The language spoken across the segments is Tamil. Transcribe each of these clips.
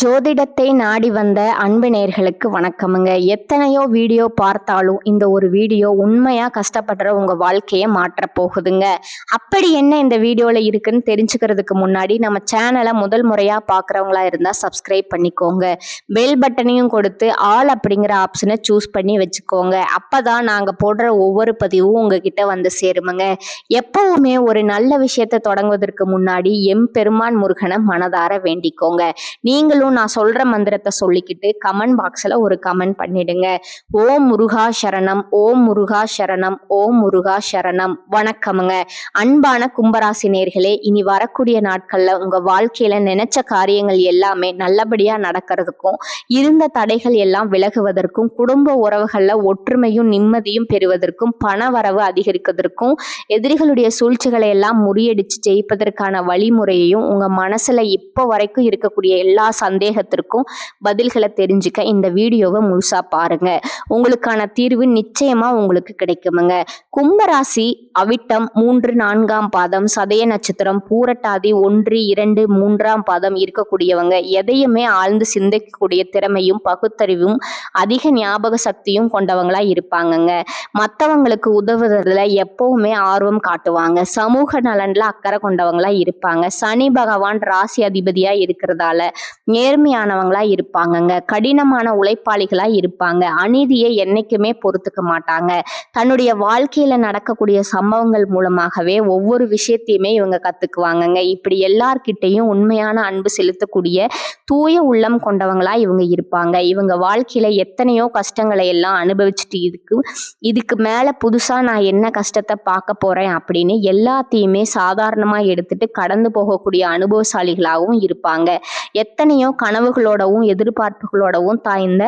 ஜோதிடத்தை நாடி வந்த அன்பு நேயர்களுக்கு வணக்கமுங்க. எத்தனையோ வீடியோ பார்த்தாலும் இந்த ஒரு வீடியோ உண்மையா கஷ்டப்படுற உங்க வாழ்க்கையை மாற்ற போகுதுங்க. அப்படி என்ன இந்த வீடியோல இருக்குன்னு தெரிஞ்சுக்கிறதுக்கு முன்னாடி நம்ம சேனலை முதல் முறையா பார்க்குறவங்களா இருந்தா சப்ஸ்கிரைப் பண்ணிக்கோங்க. பெல் பட்டனையும் கொடுத்து ஆல் அப்படிங்கிற ஆப்ஷனை சூஸ் பண்ணி வச்சுக்கோங்க. அப்பதான் நாங்க போடுற ஒவ்வொரு பதிவும் உங்ககிட்ட வந்து சேருமுங்க. எப்பவுமே ஒரு நல்ல விஷயத்தை தொடங்குவதற்கு முன்னாடி எம்பெருமான் முருகனை மனதார வேண்டிக்கோங்க. நீங்களும் நான் சொல்ற மந்திரத்தை சொல்லிக்கிட்டு கமெண்ட் பாக்ஸ்ல ஒரு கமெண்ட் பண்ணிடுங்க. ஓம் முருகா சரணம், ஓம் முருகா சரணம், ஓம் முருகா சரணம். வணக்கமுங்க. அன்பான கும்பராசி நேயர்களே, இனி வரக்கூடிய நாட்கள்ல உங்க வாழ்க்கையில நினைச்ச காரியங்கள் எல்லாமே நல்லபடியா நடக்கிறதுக்கும், இருந்த தடைகள் எல்லாம் விலகுவதற்கும், குடும்ப உறவுகள்ல ஒற்றுமையும் நிம்மதியும் பெறுவதற்கும், பண வரவு அதிகரிக்கிறதுக்கும், எதிரிகளுடைய சூழ்ச்சிகளை எல்லாம் முறியடிச்சு ஜெயிப்பதற்கான வழிமுறையையும் உங்க மனசுல இப்போ வரைக்கும் இருக்கக்கூடிய எல்லா சந்தேகத்திற்கும் பதில்களை தெரிஞ்சுக்க இந்த வீடியோவை முழுசா பாருங்க. உங்களுக்கான தீர்வு நிச்சயமா உங்களுக்கு கிடைக்குமுங்க. கும்பராசி அவிட்டம் 3, 4ஆம் பாதம், சதய நட்சத்திரம், பூரட்டாதி 1, 2, 3ஆம் பாதம் இருக்கக்கூடியவங்க எதையுமே ஆழ்ந்து சிந்திக்கக்கூடிய திறமையும் பகுத்தறிவும் அதிக ஞாபக சக்தியும் கொண்டவங்களா இருப்பாங்கங்க. மற்றவங்களுக்கு உதவுறதுல எப்பவுமே ஆர்வம் காட்டுவாங்க. சமூக நலன்ல அக்கறை கொண்டவங்களா இருப்பாங்க. சனி பகவான் ராசி அதிபதியா இருக்கிறதால நேர்மையானவங்களா இருப்பாங்கங்க. கடினமான உழைப்பாளிகளா இருப்பாங்க. அநீதியை என்னைக்குமே பொறுத்துக்க மாட்டாங்க. தன்னுடைய வாழ்க்கையில நடக்கக்கூடிய சம்பவங்கள் மூலமாகவே ஒவ்வொரு விஷயத்தையுமே இவங்க கத்துக்குவாங்கங்க. இப்படி எல்லார்கிட்டையும் உண்மையான அன்பு செலுத்தக்கூடிய தூய உள்ளம் கொண்டவங்களா இவங்க இருப்பாங்க. இவங்க வாழ்க்கையில எத்தனையோ கஷ்டங்களை எல்லாம் அனுபவிச்சுட்டு இதுக்கு மேல புதுசா நான் என்ன கஷ்டத்தை பார்க்க போறேன் அப்படின்னு எல்லாத்தையுமே சாதாரணமா எடுத்துட்டு கடந்து போகக்கூடிய அனுபவசாலிகளாகவும் இருப்பாங்க. எத்தனையோ கனவுகளோடவும் எதிர்பார்ப்புகளோடவும் இந்த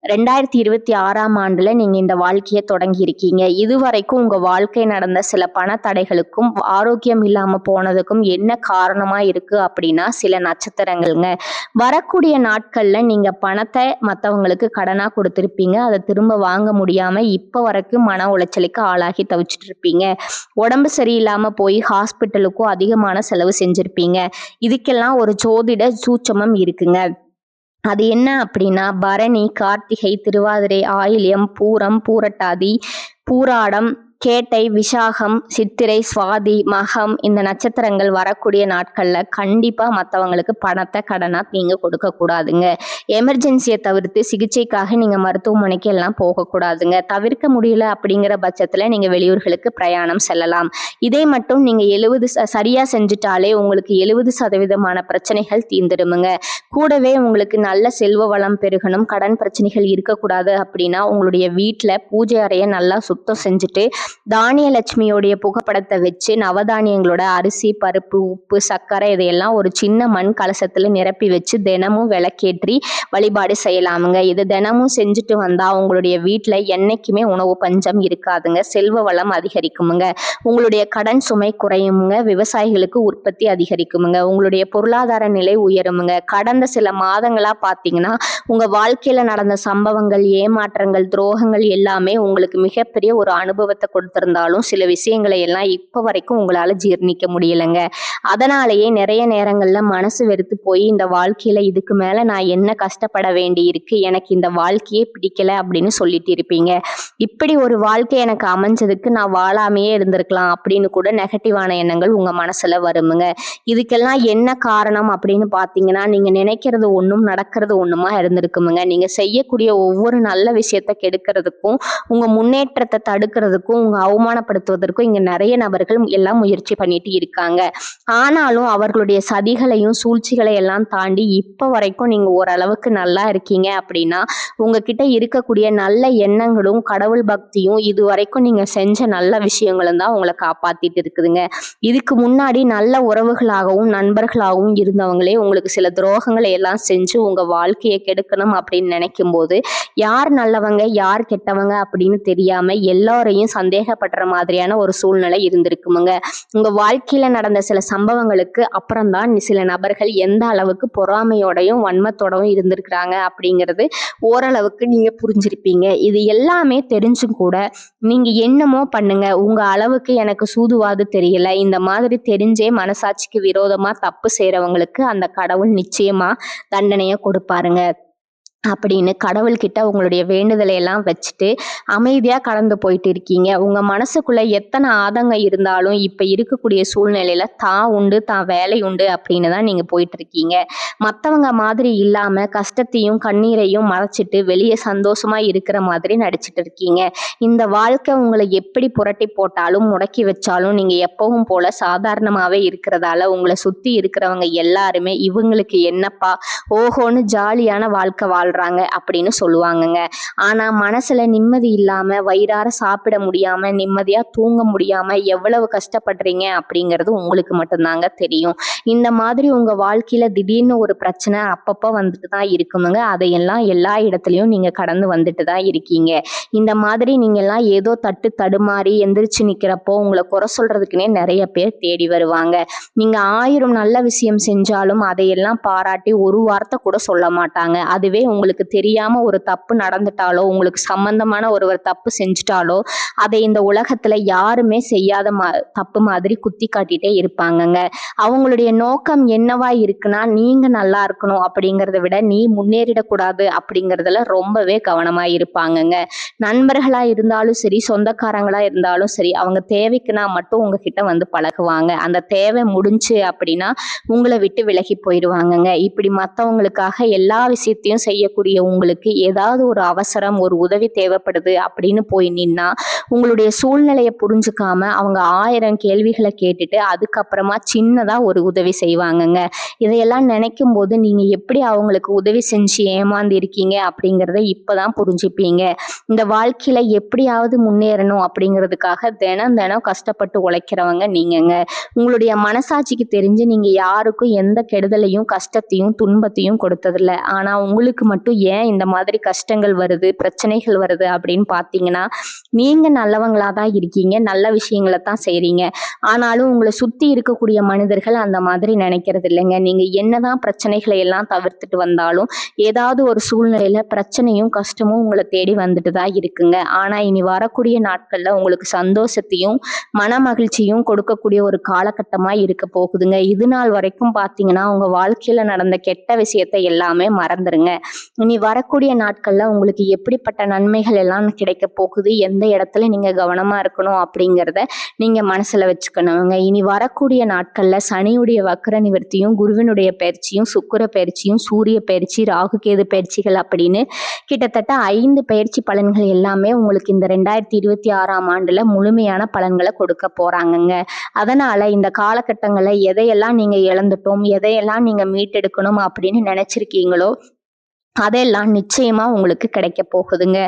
2026ஆம் ஆண்டுல நீங்க இந்த வாழ்க்கையை தொடங்கி இருக்கீங்க. இதுவரைக்கும் உங்க வாழ்க்கை நடந்த சில பண தடைகளுக்கும் ஆரோக்கியம் இல்லாம போனதுக்கும் என்ன காரணமா இருக்கு அப்படின்னா சில நட்சத்திரங்கள்ங்க. வரக்கூடிய நாட்கள்ல நீங்க பணத்தை மற்றவங்களுக்கு கடனா கொடுத்திருப்பீங்க. அதை திரும்ப வாங்க முடியாம இப்ப வரைக்கும் மன உளைச்சலுக்கு ஆளாகி தவிச்சிட்டு இருப்பீங்க. உடம்பு சரியில்லாம போய் ஹாஸ்பிட்டலுக்கும் அதிகமான செலவு செஞ்சிருப்பீங்க. இதுக்கெல்லாம் ஒரு ஜோதிட சூட்சமம் இருக்குங்க. அது என்ன அப்படின்னா பரணி, கார்த்திகை, திருவாதிரை, ஆயில்யம், பூரம், பூரட்டாதி, பூராடம், கேட்டை, விசாகம், சித்திரை, சுவாதி, மகம் இந்த நட்சத்திரங்கள் வரக்கூடிய நாட்கள்ல கண்டிப்பா மற்றவங்களுக்கு பணத்தை கடனா நீங்க கொடுக்க கூடாதுங்க. எமர்ஜென்சியை தவிர்த்து சிகிச்சைக்காக நீங்க மருத்துவமனைக்கு எல்லாம் போகக்கூடாதுங்க. தவிர்க்க முடியல அப்படிங்கிற பட்சத்துல நீங்க வெளியூர்களுக்கு பிரயாணம் செல்லலாம். இதை மட்டும் நீங்க 70 சரியா செஞ்சுட்டாலே உங்களுக்கு 70% பிரச்சனைகள் தீர்ந்துடுமுங்க. கூடவே உங்களுக்கு நல்ல செல்வ வளம் பெருகணும், கடன் பிரச்சனைகள் இருக்கக்கூடாது அப்படின்னா உங்களுடைய வீட்டுல பூஜை அறையை நல்லா சுத்தம் செஞ்சுட்டு தானிய லட்சுமியோடைய புகைப்படத்தை வச்சு நவதானியங்களோட அரிசி, பருப்பு, உப்பு, சர்க்கரை இதையெல்லாம் ஒரு சின்ன மண் கலசத்துல நிரப்பி வச்சு தினமும் விளக்கேற்றி வழிபாடு செய்யலாமுங்க. இது தினமும் செஞ்சுட்டு வந்தா உங்களுடைய வீட்டுல என்னைக்குமே உணவு பஞ்சம் இருக்காதுங்க. செல்வ வளம் அதிகரிக்குமுங்க. உங்களுடைய கடன் சுமை குறையுமுங்க. விவசாயிகளுக்கு உற்பத்தி அதிகரிக்குமுங்க. உங்களுடைய பொருளாதார நிலை உயருமுங்க. கடந்த சில மாதங்களா பார்த்தீங்கன்னா உங்க வாழ்க்கையில நடந்த சம்பவங்கள், ஏமாற்றங்கள், துரோகங்கள் எல்லாமே உங்களுக்கு மிகப்பெரிய ஒரு அனுபவத்தை கொடுத்திருந்தாலும் சில விஷயங்களை எல்லாம் இப்ப வரைக்கும் உங்களால ஜீர்ணிக்க முடியலைங்க. அதனாலேயே நிறைய நேரங்கள்ல மனசு வெறுத்து போய் இந்த வாழ்க்கையில இதுக்கு மேல நான் என்ன கஷ்டப்பட வேண்டி இருக்கு, எனக்கு இந்த வாழ்க்கையே பிடிக்கல அப்படின்னு சொல்லிட்டு இருப்பீங்க. இப்படி ஒரு வாழ்க்கை எனக்கு அமைஞ்சதுக்கு நான் வாழாமையே இருந்திருக்கலாம் அப்படின்னு கூட நெகட்டிவான எண்ணங்கள் உங்க மனசுல வருமுங்க. இதுக்கெல்லாம் என்ன காரணம் அப்படின்னு பாத்தீங்கன்னா நீங்க நினைக்கிறது ஒண்ணும் நடக்கிறது ஒண்ணுமா இருந்திருக்குமுங்க. நீங்க செய்யக்கூடிய ஒவ்வொரு நல்ல விஷயத்த கெடுக்கிறதுக்கும், உங்க முன்னேற்றத்தை தடுக்கிறதுக்கும், உங்க அவமானப்படுத்துவதற்கும் இங்க நிறைய நபர்கள் எல்லாம் முயற்சி பண்ணிட்டு இருக்காங்க. ஆனாலும் அவர்களுடைய சதிகளையும் சூழ்ச்சிகளை எல்லாம் தாண்டி இப்ப வரைக்கும் நீங்க ஓரளவுக்கு நல்லா இருக்கீங்க அப்படின்னா உங்ககிட்ட இருக்கக்கூடிய நல்ல எண்ணங்களும் கடவுள் பக்தியும் இது வரைக்கும் நீங்க செஞ்ச நல்ல விஷயங்களும் தான் உங்களை காப்பாத்திட்டு இருக்குதுங்க. இதுக்கு முன்னாடி நல்ல உறவுகளாகவும் நண்பர்களாகவும் இருந்தவங்களே உங்களுக்கு சில துரோகங்களை எல்லாம் செஞ்சு உங்க வாழ்க்கையை கெடுக்கணும் அப்படின்னு நினைக்கும் போது யார் நல்லவங்க யார் கெட்டவங்க அப்படின்னு தெரியாம எல்லாரையும் சந்தேகப்படுற மாதிரியான ஒரு சூழ்நிலை இருந்திருக்குமுங்க. உங்க வாழ்க்கையில நடந்த சில சம்பவங்களுக்கு அப்புறம் தான் சில நபர்கள் எந்த அளவுக்கு பொறாமையோடையும் வன்மத்தோடவும் இருந்திருக்கிறாங்க அப்படிங்கிறது ஓரளவுக்கு நீங்க புரிஞ்சிருப்பீங்க. இது எல்லாமே தெரிஞ்சும் கூட நீங்க என்னமோ பண்ணுங்க, உங்க அளவுக்கு எனக்கு சூதுவாது தெரியல, இந்த மாதிரி தெரிஞ்சே மனசாட்சிக்கு விரோதமா தப்பு செய்றவங்களுக்கு அந்த கடவுள் நிச்சயமா தண்டனைய கொடுப்பாருங்க அப்படின்னு கடவுள்கிட்ட உங்களுடைய வேண்டுதலை எல்லாம் வச்சுட்டு அமைதியா கடந்து போயிட்டு இருக்கீங்க. உங்க மனசுக்குள்ள எத்தனை ஆதங்கம் இருந்தாலும் இப்ப இருக்கக்கூடிய சூழ்நிலையில தான் உண்டு, தான் வேலை உண்டு அப்படின்னு தான் நீங்க போயிட்டு இருக்கீங்க. மத்தவங்க மாதிரி இல்லாம கஷ்டத்தையும் கண்ணீரையும் மறைச்சிட்டு வெளியே சந்தோஷமா இருக்கிற மாதிரி நடிச்சிட்டு இருக்கீங்க. இந்த வாழ்க்கை உங்களை எப்படி புரட்டி போட்டாலும் முடக்கி வச்சாலும் நீங்க எப்பவும் போல சாதாரணமாவே இருக்கிறதால உங்களை சுத்தி இருக்கிறவங்க எல்லாருமே இவங்களுக்கு என்னப்பா ஓஹோன்னு ஜாலியான வாழ்க்கை வாழ்றாங்க அப்படின்னு சொல்லுவாங்கங்க. ஆனா மனசுல நிம்மதி இல்லாம வயிறார சாப்பிட முடியாம நிம்மதியா தூங்க முடியாம எவ்வளவு கஷ்டப்படுறீங்க அப்படிங்கிறது உங்களுக்கு மட்டும்தாங்க தெரியும். இந்த மாதிரி உங்க வாழ்க்கையில திடீர்னு ஒரு பிரச்சனை அப்பப்போ வந்துட்டு தான் இருக்குமுங்க. அதையெல்லாம் எல்லா இடத்துலயும் நீங்க கடந்து வந்துட்டு தான் இருக்கீங்க. இந்த மாதிரி நீங்க எல்லாம் ஏதோ தட்டு தடுமாறி எந்திரிச்சு நிக்கிறப்போ உங்களை குறை சொல்றதுக்குன்னே நிறைய பேர் தேடி வருவாங்க. நீங்க 1000 நல்ல விஷயம் செஞ்சாலும் அதையெல்லாம் பாராட்டி ஒரு வார்த்தை கூட சொல்ல மாட்டாங்க. அதுவே உங்களுக்கு தெரியாம ஒரு தப்பு நடந்துட்டாலோ உங்களுக்கு சம்பந்தமான ஒருவர் தப்பு செஞ்சுட்டாலோ அதை இந்த உலகத்துல யாருமே செய்யாத தப்பு மாதிரி குத்தி காட்டிட்டே இருப்பாங்கங்க. அவங்களுடைய நோக்கம் என்னவா இருக்குன்னா நீங்க நல்லா இருக்கணும் அப்படிங்கறத விட நீ முன்னேறிடக்கூடாது அப்படிங்கறதுல ரொம்பவே கவனமா இருப்பாங்கங்க. நண்பர்களா இருந்தாலும் சரி, சொந்தக்காரங்களா இருந்தாலும் சரி, அவங்க தேவைக்குன்னா மட்டும் உங்ககிட்ட வந்து பழகுவாங்க. அந்த தேவை முடிஞ்சு அப்படின்னா உங்களை விட்டு விலகி போயிடுவாங்கங்க. இப்படி மற்றவங்களுக்காக எல்லா விஷயத்தையும் செய்யக்கூடிய உங்களுக்கு ஏதாவது ஒரு அவசரம் ஒரு உதவி தேவைப்படுது அப்படின்னு போய் நின்னா உங்களுடைய சூழ்நிலையை புரிஞ்சுக்காம அவங்க 1000 கேள்விகளை கேட்டுட்டு அதுக்கப்புறமா சின்னதா ஒரு உதவி செய்வாங்கங்க. இதையெல்லாம் நினைக்கும் போது நீங்க எப்படி அவங்களுக்கு உதவி செஞ்சு ஏமாந்து இருக்கீங்க அப்படிங்கிறத இப்பதான் புரிஞ்சுப்பீங்க. இந்த வாழ்க்கையில எப்படியாவது முன்னேறணும் அப்படிங்கிறதுக்காக தினம் தினம் கஷ்டப்பட்டு உழைக்கிறவங்க நீங்கங்க. உங்களுடைய மனசாட்சிக்கு தெரிஞ்சு நீங்க யாருக்கும் எந்த கெடுதலையும் கஷ்டத்தையும் துன்பத்தையும் கொடுத்ததில்ல. ஆனா உங்களுக்கு மட்டும் ஏன் இந்த மாதிரி கஷ்டங்கள் வருது பிரச்சனைகள் வருது அப்படின்னு பார்த்தீங்கன்னா நீங்க நல்லவங்களா தான் இருக்கீங்க, நல்ல விஷயங்களை தான் செய்றீங்க. ஆனாலும் உங்களை சுத்தி இருக்கக்கூடிய மனிதர்கள் அந்த மாதிரி நினைக்கிறது இல்லைங்க. நீங்க என்னதான் பிரச்சனைகளை எல்லாம் தவிர்த்துட்டு வந்தாலும் ஏதாவது ஒரு சூழ்நிலையில பிரச்சனையும் கஷ்டமும் உங்களை தேடி வந்துட்டு தான் இருக்குங்க. ஆனா இனி வரக்கூடிய நாட்கள்ல உங்களுக்கு சந்தோஷத்தையும் மன மகிழ்ச்சியும் கொடுக்கக்கூடிய ஒரு காலகட்டமா இருக்க போகுதுங்க. இது நாள் வரைக்கும் பார்த்தீங்கன்னா உங்க வாழ்க்கையில நடந்த கெட்ட விஷயத்தை எல்லாமே மறந்துருங்க. இனி வரக்கூடிய நாட்கள்ல உங்களுக்கு எப்படிப்பட்ட நன்மைகள் எல்லாம் கிடைக்க போகுது, எந்த இடத்துல நீங்க கவனமா இருக்கணும் அப்படிங்கிறத நீங்க மனசுல வச்சுக்கணுங்க. இனி வரக்கூடிய நாட்கள்ல சனியுடைய வக்ர நிவர்த்தியும் குருவினுடைய பயிற்சியும் சுக்கிர பயிற்சியும் சூரிய பயிற்சி ராகு கேது பயிற்சிகள் அப்படின்னு கிட்டத்தட்ட 5 பயிற்சி பலன்கள் எல்லாமே உங்களுக்கு இந்த 2026ஆம் ஆண்டுல முழுமையான பலன்களை கொடுக்க போறாங்கங்க. அதனால இந்த காலகட்டங்கள்ல எதையெல்லாம் நீங்க இழந்துட்டோம் எதையெல்லாம் நீங்க மீட்டெடுக்கணும் அப்படின்னு நினைச்சிருக்கீங்களோ அதெல்லாம் நிச்சயமா உங்களுக்கு கிடைக்க போகுதுங்க.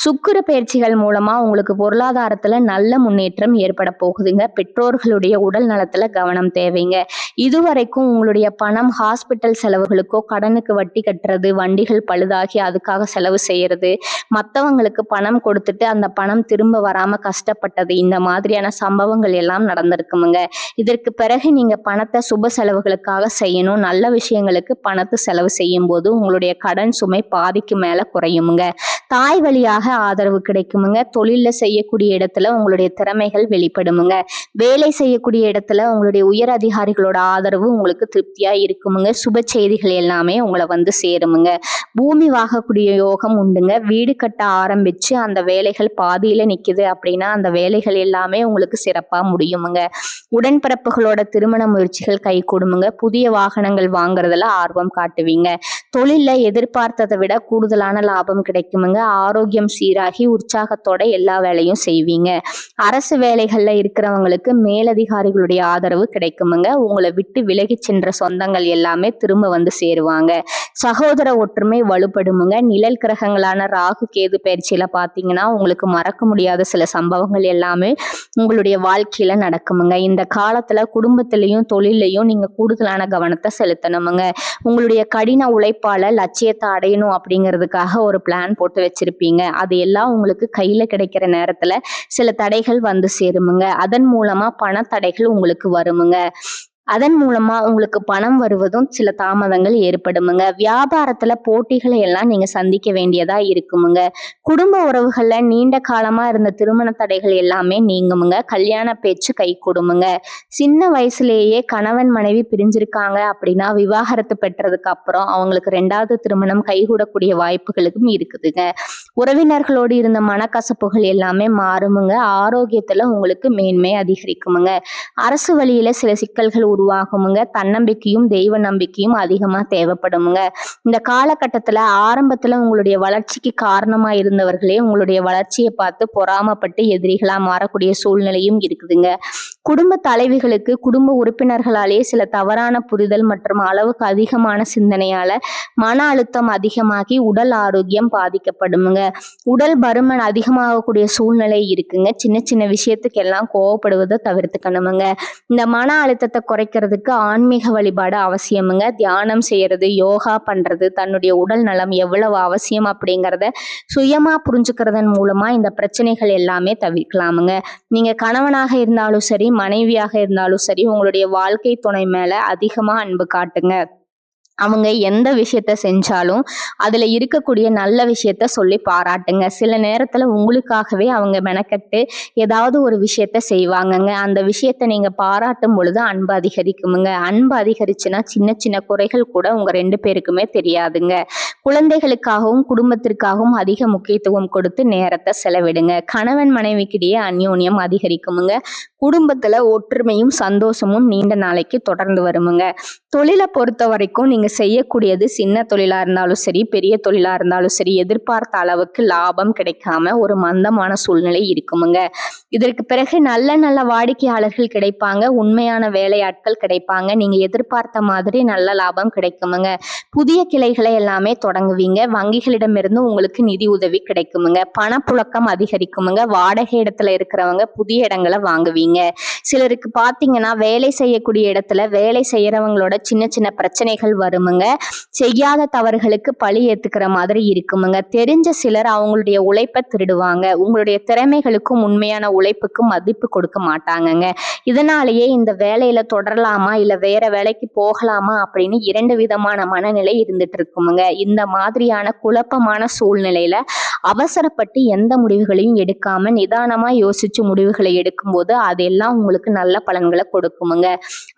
சுக்கிர பயிற்சிகள் மூலமா உங்களுக்கு பொருளாதாரத்துல நல்ல முன்னேற்றம் ஏற்பட போகுதுங்க. பெற்றோர்களுடைய உடல் நலத்துல கவனம் தேவைங்க. இதுவரைக்கும் உங்களுடைய பணம் ஹாஸ்பிட்டல் செலவுகளுக்கோ கடனுக்கு வட்டி கட்டுறது வண்டிகள் பழுதாகி அதுக்காக செலவு செய்யறது மற்றவங்களுக்கு பணம் கொடுத்துட்டு அந்த பணம் திரும்ப வராம கஷ்டப்பட்டது இந்த மாதிரியான சம்பவங்கள் எல்லாம் நடந்திருக்குமுங்க. இதற்கு பிறகு நீங்க பணத்தை சுப செலவுகளுக்காக செய்யணும். நல்ல விஷயங்களுக்கு பணத்தை செலவு செய்யும் போது உங்களுடைய கடன் சுமை பாதிக்கு மேல குறையுமுங்க. தாய் வழியாக ஆதரவு கிடைக்குமுங்க. தொழில செய்யக்கூடிய இடத்துல உங்களுடைய திறமைகள் வெளிப்படுமுங்க. வேலை செய்யக்கூடிய இடத்துல உங்களுடைய உயர் அதிகாரிகளோட ஆதரவு உங்களுக்கு திருப்தியா இருக்குமுங்க. சுப செய்திகள் எல்லாமே உங்களை வந்து சேருமுங்க. பூமி வாங்கக்கூடிய யோகம் உண்டுங்க. வீடு கட்ட ஆரம்பிச்சு அந்த வேலைகள் பாதியில நிக்குது அப்படின்னா அந்த வேலைகள் எல்லாமே உங்களுக்கு சிறப்பா முடியுமுங்க. உடன்பிறப்புகளோட திருமண முயற்சிகள் கை கொடுமுங்க. புதிய வாகனங்கள் வாங்குறதுல ஆர்வம் காட்டுவீங்க. தொழில எதிர்பார்த்ததை விட கூடுதலான லாபம் கிடைக்குமுங்க. ஆரோக்கியம் சீராகி உற்சாகத்தோட எல்லா வேலையும் செய்வீங்க. அரசு வேலைகள்ல இருக்கிறவங்களுக்கு மேலதிகாரிகளுடைய ஆதரவு கிடைக்குமுங்க. உங்களை விட்டு விலகி சென்ற சொந்தங்கள் எல்லாமே திரும்ப வந்து சேருவாங்க. சகோதர ஒற்றுமை வலுப்படுமுங்க. நிழல் கிரகங்களான ராகு கேது பயிற்சியில பார்த்தீங்கன்னா உங்களுக்கு மறக்க முடியாத சில சம்பவங்கள் எல்லாமே உங்களுடைய வாழ்க்கையில நடக்குமுங்க. இந்த காலத்துல குடும்பத்திலையும் தொழிலையும் நீங்க கூடுதலான கவனத்தை செலுத்தணுமுங்க. உங்களுடைய கடின உழைப்பால லட்சியத்தை அடையணும் அப்படிங்கிறதுக்காக ஒரு பிளான் போட்டு வச்சிருப்பீங்க. அது எல்லாம் உங்களுக்கு கையில கிடைக்கிற நேரத்துல சில தடைகள் வந்து சேருமுங்க. அதன் மூலமா பண தடைகள் உங்களுக்கு வருமுங்க. அதன் மூலமா உங்களுக்கு பணம் வருவதும் சில தாமதங்கள் ஏற்படுமுங்க. வியாபாரத்துல போட்டிகளை எல்லாம் நீங்க சந்திக்க வேண்டியதா இருக்குமுங்க. குடும்ப உறவுகள்ல நீண்ட காலமா இருந்த திருமண தடைகள் எல்லாமே நீங்குமுங்க. கல்யாண பேச்சு கைகூடுமுங்க. சின்ன வயசுலேயே கணவன் மனைவி பிரிஞ்சிருக்காங்க அப்படின்னா விவாகரத்து பெற்றதுக்கு அப்புறம் அவங்களுக்கு 2வது திருமணம் கைகூடக்கூடிய வாய்ப்புகளுக்கும் இருக்குதுங்க. உறவினர்களோடு இருந்த மனக்கசப்புகள் எல்லாமே மாறுமுங்க. ஆரோக்கியத்துல உங்களுக்கு மேன்மை அதிகரிக்குமுங்க. அரசு வழியில சில சிக்கல்கள் உருவாகுமுங்க. தன்னம்பிக்கையும் தெய்வ நம்பிக்கையும் அதிகமா தேவைப்படுமுங்க. இந்த காலகட்டத்துல ஆரம்பத்துல உங்களுடைய வளர்ச்சிக்கு காரணமா இருந்தவர்களே உங்களுடைய வளர்ச்சியை பார்த்து பொறாமப்பட்டு எதிரிகளா மாறக்கூடிய சூழ்நிலையும் இருக்குதுங்க. குடும்ப தலைவிகளுக்கு குடும்ப உறுப்பினர்களாலே சில தவறான புரிதல் மற்றும் அளவுக்கு அதிகமான சிந்தனையால மன அழுத்தம் அதிகமாகி உடல் ஆரோக்கியம் பாதிக்கப்படுமுங்க. உடல் பருமன் அதிகமாகக்கூடிய சூழ்நிலை இருக்குங்க. சின்ன சின்ன விஷயத்துக்கு எல்லாம் கோவப்படுவதை தவிர்த்துக்கணுமுங்க. இந்த மன அழுத்தத்தை குறைக்கிறதுக்கு ஆன்மீக வழிபாடு அவசியமுங்க. தியானம் செய்யறது, யோகா பண்றது, தன்னுடைய உடல் நலம் எவ்வளவு அவசியம் அப்படிங்கிறத சுயமா புரிஞ்சுக்கிறதன் மூலமா இந்த பிரச்சனைகள் எல்லாமே தவிர்க்கலாமுங்க. நீங்க கணவனாக இருந்தாலும் சரி, மனைவியாக இருந்தாலும் சரி, உங்களுடைய வாழ்க்கை துணை மேல அதிகமா அன்பு காட்டுங்க. அவங்க எந்த விஷயத்த செஞ்சாலும் அதுல இருக்கக்கூடிய நல்ல விஷயத்த சொல்லி பாராட்டுங்க. சில நேரத்துல உங்களுக்காகவே அவங்க மெனக்கட்டு ஏதாவது ஒரு விஷயத்த செய்வாங்கங்க. அந்த விஷயத்த நீங்க பாராட்டும் பொழுது அன்பு அதிகரிக்குமுங்க. அன்பு அதிகரிச்சுன்னா சின்ன சின்ன குறைகள் கூட உங்க 2 பேருக்குமே தெரியாதுங்க. குழந்தைகளுக்காகவும் குடும்பத்திற்காகவும் அதிக முக்கியத்துவம் கொடுத்து நேரத்தை செலவிடுங்க. கணவன் மனைவிக்கிடையே அந்யோன்யம் அதிகரிக்குமுங்க. குடும்பத்துல ஒற்றுமையும் சந்தோஷமும் நீண்ட நாளைக்கு தொடர்ந்து வருமுங்க. தொழிலை பொறுத்த வரைக்கும் நீங்க செய்யக்கூடியது சின்ன தொழிலா இருந்தாலும் சரி, பெரிய தொழிலா இருந்தாலும் சரி, எதிர்பார்த்த அளவுக்கு லாபம் கிடைக்காம ஒரு மந்தமான சூழ்நிலை இருக்குமுங்க. இதற்கு பிறகு நல்ல நல்ல வாடிக்கையாளர்கள் கிடைப்பாங்க. உண்மையான வேலையாட்கள் கிடைப்பாங்க. நீங்க எதிர்பார்த்த மாதிரி நல்ல லாபம் கிடைக்குமுங்க. புதிய கிளைகளை எல்லாமே தொடங்குவீங்க. வங்கிகளிடமிருந்து உங்களுக்கு நிதி உதவி கிடைக்குமுங்க. பணப்புழக்கம் அதிகரிக்குமுங்க. வாடகை இடத்துல இருக்கிறவங்க புதிய இடங்களை வாங்குவீங்க. சிலருக்கு பாத்தீங்கன்னா வேலை செய்யக்கூடிய இடத்துல வேலை செய்யறவங்களோட சின்ன சின்ன பிரச்சனைகள் வருமுங்க. செய்யாத தவறுகளுக்கு பழி ஏத்துக்கிற மாதிரி இருக்குமுங்க. தெரிஞ்ச சிலர் அவங்களுடைய உழைப்பை திருடுவாங்க. உங்களுடைய திறமைகளுக்கும் உண்மையான உழைப்புக்கும் மதிப்பு கொடுக்க மாட்டாங்கங்க. இதனாலேயே இந்த வேலையில தொடரலாமா இல்ல வேற வேலைக்கு போகலாமா அப்படின்னு 2 விதமான மனநிலை இருந்துட்டு இருக்குமுங்க. இந்த மாதிரியான குழப்பமான சூழ்நிலையில அவசரப்பட்டு எந்த முடிவுகளையும் எடுக்காம நிதானமா யோசிச்சு முடிவுகளை எடுக்கும்போது அதெல்லாம் உங்களுக்கு நல்ல பலன்களை கொடுக்குமுங்க.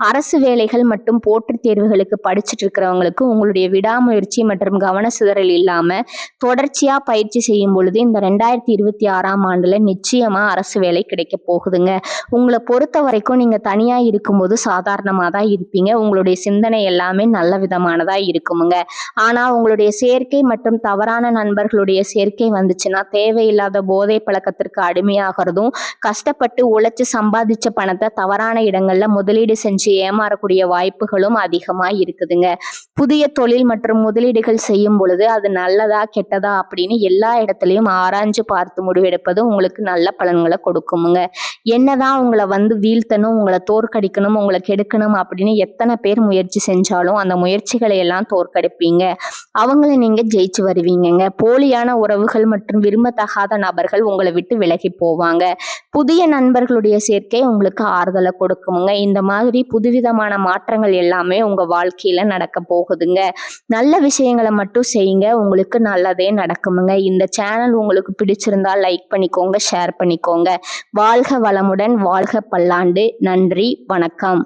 அரசு வேலைகள் மற்றும் போட்டித் தேர்வுகளுக்கு படிச்சுட்டு இருக்கிறவங்களுக்கு உங்களுடைய விடாமுயற்சி மற்றும் கவன சிதறல் இல்லாம தொடர்ச்சியா பயிற்சி செய்யும் பொழுது இந்த 2026ஆம் ஆண்டுல நிச்சயமா அரசு வேலை கிடைக்க போகுதுங்க. உங்களை பொறுத்த வரைக்கும் நீங்க தனியா இருக்கும்போது சாதாரணமா தான் இருப்பீங்க. உங்களுடைய சிந்தனை எல்லாமே நல்ல விதமானதா இருக்குமுங்க. ஆனா உங்களுடைய சேர்க்கை மற்றும் தவறான நண்பர்களுடைய சேர்க்கை வந்துச்சுன்னா தேவையில்லாத போதை பழக்கத்திற்கு அடிமையாகிறதும், கஷ்டப்பட்டு உழைச்சு சம்பாதிச்ச பணத்தை தவறான இடங்கள்ல முதலீடு செஞ்சு ஏமாறக்கூடிய வாய்ப்புகளும் அதிகமா இருக்குதுங்க. புதிய தொழில் மற்றும் முதலீடுகள் செய்யும் பொழுது அது நல்லதா கெட்டதா அப்படின்னு எல்லா இடத்துலயும் ஆராய்ஞ்சு பார்த்து முடிவெடுப்பது உங்களுக்கு நல்ல பலன்களை கொடுக்குமுங்க. என்னதான் உங்களை வீழ்த்தணும், உங்களை தோற்கடிக்கணும், உங்களை கெடுக்கணும் அப்படின்னு எத்தனை பேர் முயற்சி செஞ்சாலும் அந்த முயற்சிகளை எல்லாம் தோற்கடிப்பீங்க. அவங்கள நீங்க ஜெயிச்சு வருவீங்கங்க. போலியான உறவுகள் மற்றும் விரும்பத்தகாத நபர்கள் உங்களை விட்டு விலகி போவாங்க. புதிய நண்பர்களுடைய சேர்க்கை உங்களுக்கு ஆறுதலை கொடுக்குமுங்க. இந்த மாதிரி புதுவிதமான மாற்றங்கள் எல்லாமே உங்க வாழ்க்கையில நடக்க போகுதுங்க. நல்ல விஷயங்களை மட்டும் செய்யுங்க. உங்களுக்கு நல்லதே நடக்குமுங்க. இந்த சேனல் உங்களுக்கு பிடிச்சிருந்தா லைக் பண்ணிக்கோங்க, ஷேர் பண்ணிக்கோங்க. வாழ்க வளமுடன், வாழ்க பல்லாண்டு. நன்றி, வணக்கம்.